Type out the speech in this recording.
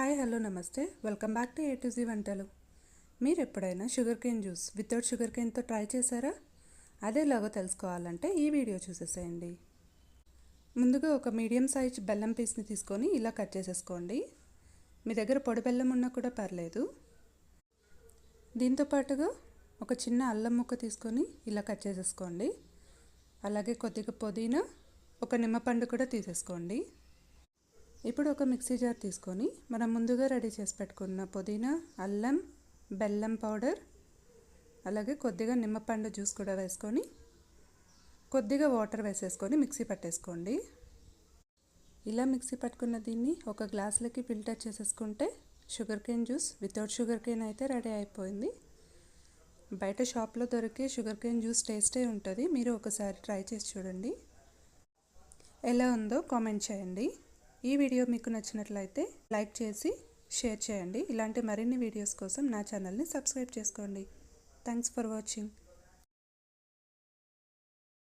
Hi hello నమస్తే welcome back to A to Z వంటలు. మీరు ఎప్పుడైనా sugar cane juice without sugar కేన్తో ట్రై చేశారా? అదేలాగో తెలుసుకోవాలంటే ఈ వీడియో చూసేసేయండి. ముందుగా ఒక మీడియం సైజ్ బెల్లం పీస్ని తీసుకొని ఇలా కట్ చేసేసుకోండి. మీ దగ్గర పొడి బెల్లం ఉన్నా కూడా పర్లేదు. దీంతో పాటుగా ఒక చిన్న అల్లం ముక్క తీసుకొని ఇలా కట్ చేసేసుకోండి. అలాగే కొద్దిగా పుదీనా, ఒక నిమ్మపండు కూడా తీసేసుకోండి. ఇప్పుడు ఒక మిక్సీ జార్ తీసుకొని మనం ముందుగా రెడీ చేసి పెట్టుకున్న పుదీనా, అల్లం, బెల్లం పౌడర్, అలాగే కొద్దిగా నిమ్మపండు జ్యూస్ కూడా వేసుకొని కొద్దిగా వాటర్ వేసేసుకొని మిక్సీ పట్టేసుకోండి. ఇలా మిక్సీ పట్టుకున్న దీన్ని ఒక గ్లాసులకి ఫిల్టర్ చేసేసుకుంటే sugar cane juice without sugar cane అయితే రెడీ అయిపోయింది. బయట షాప్లో దొరికే షుగర్ కేన్ జ్యూస్ టేస్టే ఉంటుంది. మీరు ఒకసారి ట్రై చేసి చూడండి. ఎలా ఉందో కామెంట్ చేయండి. ఈ వీడియో మీకు నచ్చినట్లయితే లైక్ చేసి షేర్ చేయండి. ఇలాంటి మరిన్ని వీడియోస్ కోసం నా ఛానల్ని సబ్స్క్రైబ్ చేసుకోండి. Thanks for watching.